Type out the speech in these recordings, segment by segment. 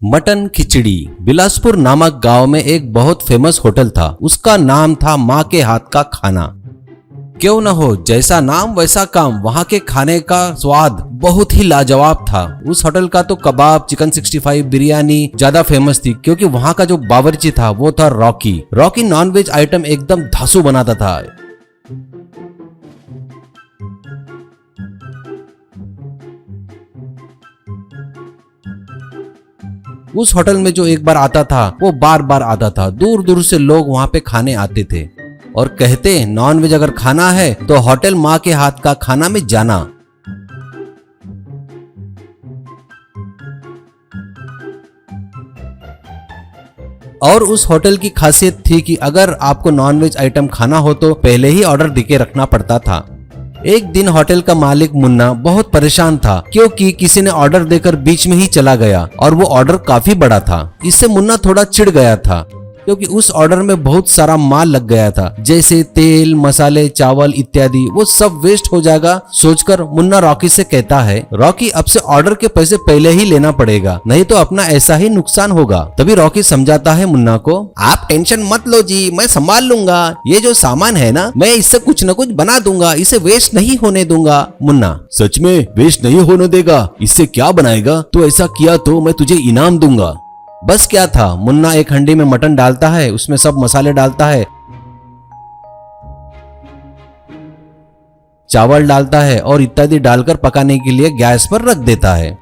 Mutton खिचड़ी। बिलासपुर नामक गांव में एक बहुत फेमस होटल था। उसका नाम था माँ के हाथ का खाना। क्यों न हो, जैसा नाम वैसा काम। वहाँ के खाने का स्वाद बहुत ही लाजवाब था। उस होटल का तो कबाब, चिकन 65, बिरयानी ज्यादा फेमस थी, क्योंकि वहाँ का जो बावर्ची था वो था रॉकी। रॉकी नॉनवेज आइटम एकदम धांसू बनाता था। उस होटल में जो एक बार आता था वो बार बार आता था। दूर दूर से लोग वहाँ पे खाने आते थे और कहते नॉन वेज अगर खाना है तो होटल माँ के हाथ का खाना में जाना। और उस होटल की खासियत थी कि अगर आपको नॉन वेज आइटम खाना हो तो पहले ही ऑर्डर देके रखना पड़ता था। एक दिन होटल का मालिक मुन्ना बहुत परेशान था, क्योंकि किसी ने ऑर्डर देकर बीच में ही चला गया और वो ऑर्डर काफी बड़ा था। इससे मुन्ना थोड़ा चिढ़ गया था, क्योंकि उस ऑर्डर में बहुत सारा माल लग गया था, जैसे तेल, मसाले, चावल इत्यादि। वो सब वेस्ट हो जाएगा सोचकर मुन्ना रॉकी से कहता है, रॉकी अब से ऑर्डर के पैसे पहले ही लेना पड़ेगा, नहीं तो अपना ऐसा ही नुकसान होगा। तभी रॉकी समझाता है मुन्ना को, आप टेंशन मत लो जी, मैं संभाल लूंगा। ये जो सामान है ना, मैं इससे कुछ न कुछ बना दूंगा, इसे वेस्ट नहीं होने दूंगा। मुन्ना, सच में वेस्ट नहीं होने देगा? इससे क्या बनाएगा? तो ऐसा किया तो मैं तुझे इनाम दूंगा। बस क्या था, मुन्ना एक हंडी में मटन डालता है, उसमें सब मसाले डालता है, चावल डालता है और इत्यादि डालकर पकाने के लिए गैस पर रख देता है।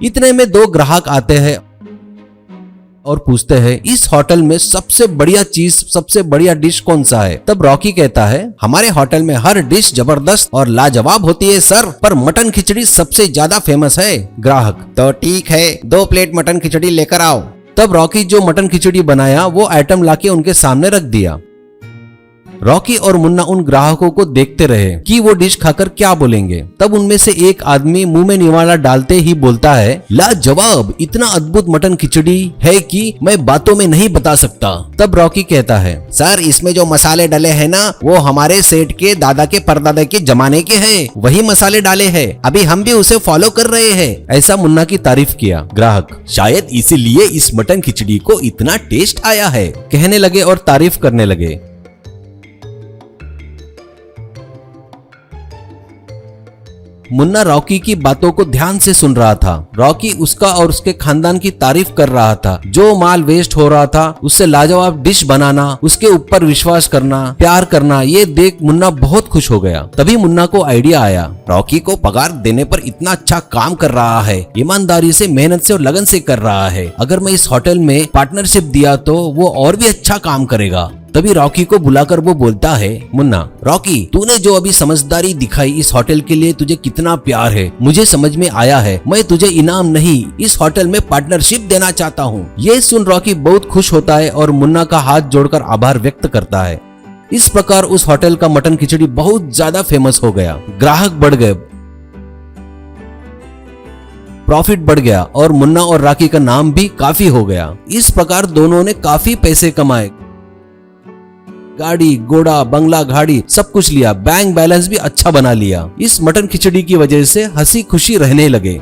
इतने में दो ग्राहक आते हैं और पूछते हैं, इस होटल में सबसे बढ़िया चीज, सबसे बढ़िया डिश कौन सा है? तब रॉकी कहता है, हमारे होटल में हर डिश जबरदस्त और लाजवाब होती है सर, पर मटन खिचड़ी सबसे ज्यादा फेमस है। ग्राहक, तो ठीक है, 2 प्लेट मटन खिचड़ी लेकर आओ। तब रॉकी जो मटन खिचड़ी बनाया वो आइटम लाके उनके सामने रख दिया। रॉकी और मुन्ना उन ग्राहकों को देखते रहे कि वो डिश खाकर क्या बोलेंगे। तब उनमें से एक आदमी मुंह में निवाला डालते ही बोलता है, लाजवाब, इतना अद्भुत मटन खिचड़ी है कि मैं बातों में नहीं बता सकता। तब रॉकी कहता है, सर इसमें जो मसाले डले हैं ना, वो हमारे सेठ के दादा के परदादा के जमाने के हैं, वही मसाले डाले हैं, अभी हम भी उसे फॉलो कर रहे हैं। ऐसा मुन्ना की तारीफ किया। ग्राहक, शायद इसीलिए इस मटन खिचड़ी को इतना टेस्ट आया है, कहने लगे और तारीफ करने लगे। मुन्ना रॉकी की बातों को ध्यान से सुन रहा था। रॉकी उसका और उसके खानदान की तारीफ कर रहा था। जो माल वेस्ट हो रहा था उससे लाजवाब डिश बनाना, उसके ऊपर विश्वास करना, प्यार करना, ये देख मुन्ना बहुत खुश हो गया। तभी मुन्ना को आइडिया आया, रॉकी को पगार देने पर इतना अच्छा काम कर रहा है, ईमानदारी से, मेहनत से और लगन से कर रहा है, अगर मैं इस होटल में पार्टनरशिप दिया तो वो और भी अच्छा काम करेगा। तभी रॉकी को बुलाकर वो बोलता है, मुन्ना, रॉकी, तूने जो अभी समझदारी दिखाई, इस होटल के लिए तुझे कितना प्यार है मुझे समझ में आया है। मैं तुझे इनाम नहीं, इस होटल में पार्टनरशिप देना चाहता हूँ। ये सुन रॉकी बहुत खुश होता है और मुन्ना का हाथ जोड़कर आभार व्यक्त करता है। इस प्रकार उस होटल का मटन खिचड़ी बहुत ज्यादा फेमस हो गया। ग्राहक बढ़ गए, प्रॉफिट बढ़ गया और मुन्ना और रॉकी का नाम भी काफी हो गया। इस प्रकार दोनों ने काफी पैसे कमाए, गाड़ी, घोड़ा, बंगला, गाड़ी सब कुछ लिया, बैंक बैलेंस भी अच्छा बना लिया। इस मटन खिचड़ी की वजह से हंसी खुशी रहने लगे।